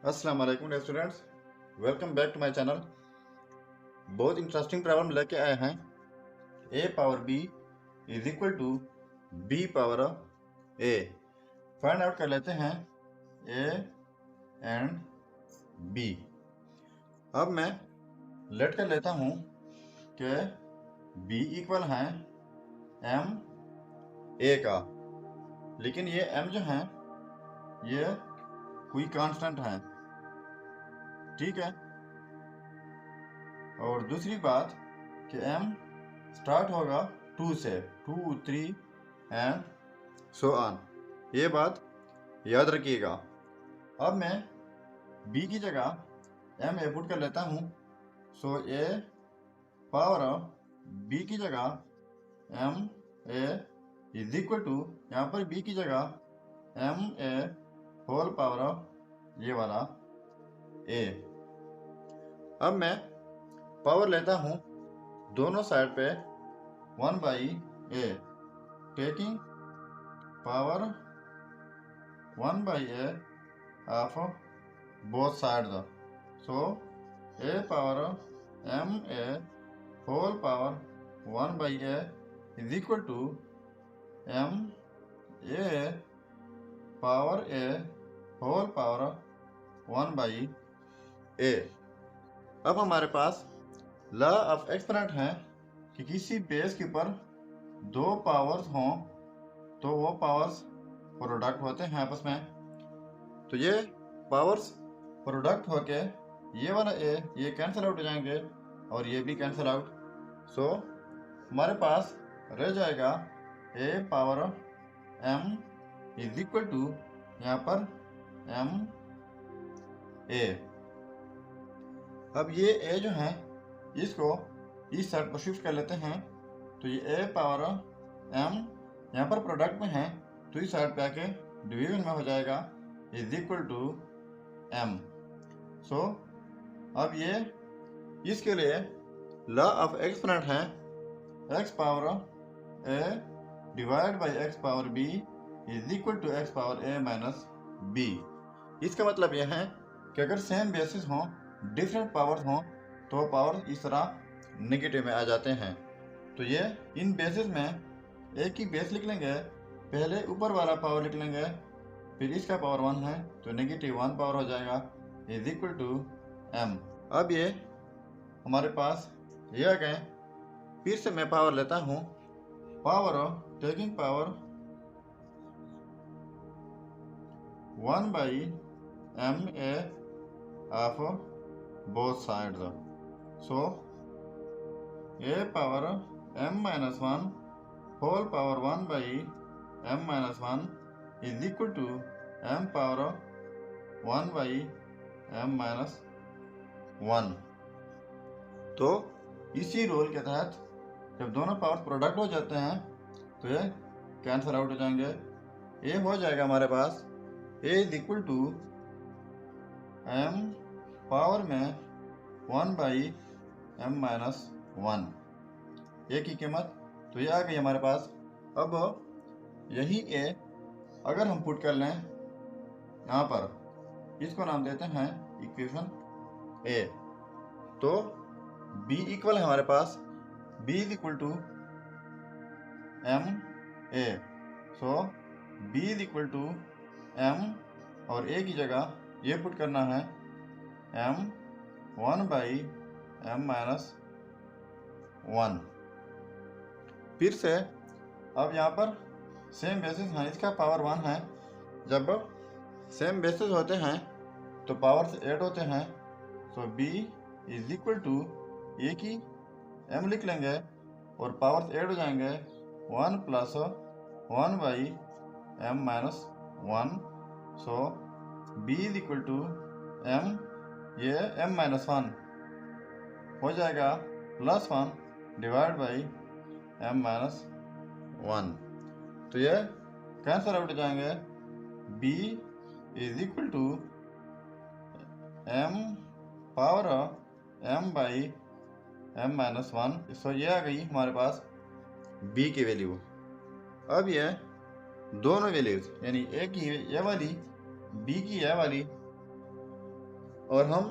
अस्सलाम वालेकुम students, welcome back to my channel. बहुत इंटरेस्टिंग प्रॉब्लम लेके आए हैं। a power b is equal to b power a। Find out कर लेते हैं a एंड b। अब मैं लेट कर लेता हूँ कि b इक्वल है m a का, लेकिन ये m जो है ये कोई कांस्टेंट है, ठीक है। और दूसरी बात कि m स्टार्ट होगा 2 से, 2 3 एंड सो ऑन। ये बात याद रखिएगा। अब मैं b की जगह m ए पुट कर लेता हूँ। सो a पावर b की जगह m a is equal to, यहाँ पर b की जगह m a होल पावर ये वाला a। अब मैं पावर लेता हूँ दोनों साइड पे 1 by a, taking power 1 by a of both sides. So a power m a whole power 1 by a is equal to m a power a whole power 1 by a। अब हमारे पास law of exponent है कि किसी base के ऊपर दो powers हों तो वो पावर्स प्रोडक्ट होते हैं आपस में। तो ये पावर्स प्रोडक्ट होके ये वाला a ये कैंसिल आउट हो जाएंगे और ये भी कैंसिल आउट। सो हमारे पास रह जाएगा a power m is equal to, यहाँ पर m a। अब ये a जो है इसको इस साइड पर शिफ्ट कर लेते हैं, तो ये a पावर m यहाँ पर प्रोडक्ट में है तो इस साइड पे आके डिवीजन में हो जाएगा इज इक्वल टू m। सो अब ये इसके लिए लॉ ऑफ एक्सपोनेंट है x power a divide by x power b is equal to x power a minus b। इसका मतलब यह है कि अगर सेम बेसिस हों, डिफरेंट पावर्स हों, तो पावर इस तरह नेगेटिव में आ जाते हैं। तो ये इन बेसिस में एक ही बेस लिख लेंगे, पहले ऊपर वाला पावर लिख लेंगे, फिर इसका पावर 1 है तो नेगेटिव 1 पावर हो जाएगा इज इक्वल टू m। अब ये हमारे पास ये आ गए। फिर से मैं पावर लेता हूँ, power taking power 1 by m a of both sides. So a power m minus 1 whole power 1 by m minus 1 is equal to m power 1 by m minus 1। तो इसी रूल के तहत जब दोनों पावर प्रोडक्ट हो जाते हैं तो ये कैंसिल आउट हो जाएंगे। ये हो जाएगा हमारे पास a is equal to m power में 1 बाई m माइनस 1, a की कीमत तो ये आ गई हमारे पास। अब यही a अगर हम पुट कर लें यहाँ पर, इसको नाम देते हैं इक्वेशन a, तो b इक्वल है हमारे पास b is equal to m a। So b is equal to m और a की जगह ये पुट करना है m 1 बाई m माइनस 1। फिर से अब यहाँ पर सेम बेसिस हैं, इसका पावर 1 है। जब सेम बेसिस होते हैं तो पावर्स ऐड होते हैं। सो b इज इक्वल टू, एक ही m लिख लेंगे और पावर्स ऐड हो जाएंगे 1 plus 1 by m minus 1। So b is equal to m, ये m माइनस 1 हो जाएगा plus 1 divide by m minus 1। तो ये कैंसिल आउट हो जाएंगे। b is equal to m power m by m minus 1। So ये आ गई हमारे पास b की वैल्यू। अब ये दोनों वैल्यूज यानी a की ये वाली, b की ये वाली, और हम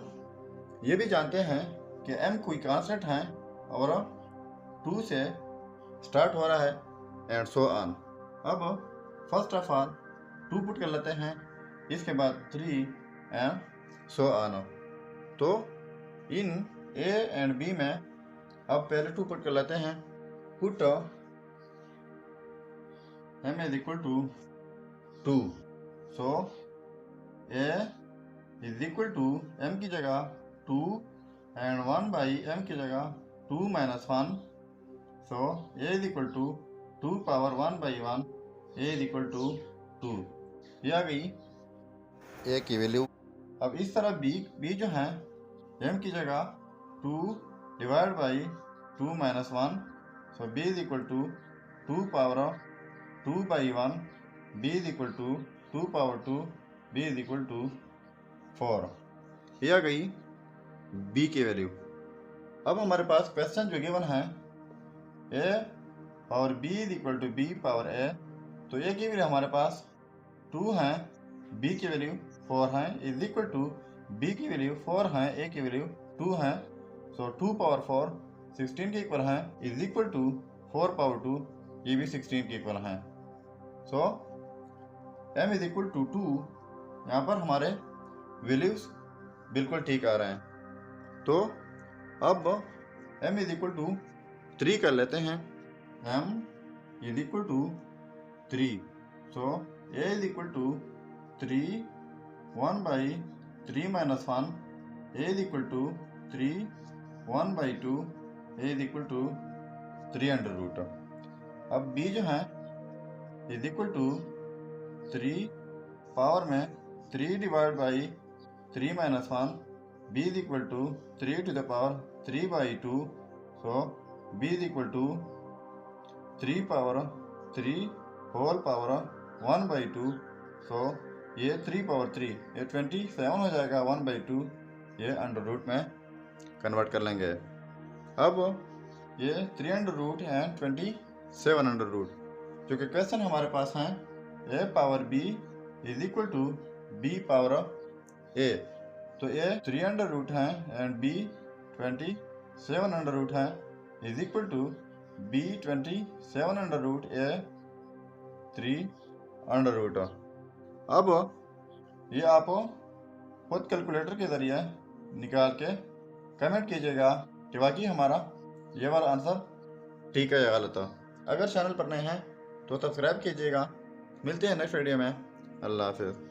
ये भी जानते हैं कि m कोई कांस्टेंट है और 2 से स्टार्ट हो रहा है एंड सो ऑन। अब फर्स्ट ऑफ ऑल 2 पुट कर लेते हैं, इसके बाद 3 एंड सो ऑन। तो इन a एंड b में अब पहले 2 पुट कर लेते हैं। Put m is equal to 2, so a is equal to m की जगह 2 एंड 1 बाई m की जगह 2 minus 1, so a is equal to 2 power 1 by 1, a is equal to 2। ये आ गई a की वैल्यू। अब इस तरह b जो है m की जगह 2 divide by 2 minus 1, so b is equal to 2 power 2 by 1, b is equal to 2 power 2, b is equal to 4। ये आ गई b की वैल्यू। अब हमारे पास क्वेश्चन जो गिवन है a power b is equal to b power a, तो a की वैल्यू हमारे पास 2 है, b की वैल्यू 4 है, इज इक्वल टू b की वैल्यू 4 है, a की वैल्यू 2 है, सो 2 पावर 4 16 के इक्वल है, इज इक्वल टू 4 पावर 2, ये भी 16 के इक्वल है। सो m इज इक्वल टू 2, यहाँ पर हमारे वैल्यूज बिल्कुल ठीक आ रहे हैं। तो अब m इज इक्वल टू 3 कर लेते हैं। m is equal to 3, so a is equal to 3 1 by 3 minus 1, a is equal to 3 1 by 2, a is equal to 3 under root. अब b जो है इज इक्वल टू 3 पावर में 3 divide by 3 minus 1, b is equal to 3 to the power 3 by 2, so b is equal to 3 power 3 whole power 1 by 2, so ये 3 power 3, ये 27 हो जाएगा 1 by 2, ये under root में कन्वर्ट कर लेंगे। अब ये 3 अंडर रूट है 27 अंडर रूट, जो कि क्वेश्चन हमारे पास है a power b is equal to b power a, तो a 3 अंडर रूट है एंड b 27 अंडर रूट है, is equal to b 27 under root a 3 under root. अब ये आप खुद कैलकुलेटर के ज़रिए निकाल के कमेंट कीजिएगा कि वाकई हमारा ये वाला आंसर ठीक है या गलत है। अगर चैनल पर नए हैं तो सब्सक्राइब कीजिएगा। मिलते हैं नेक्स्ट वीडियो में। अल्लाह हाफिज़।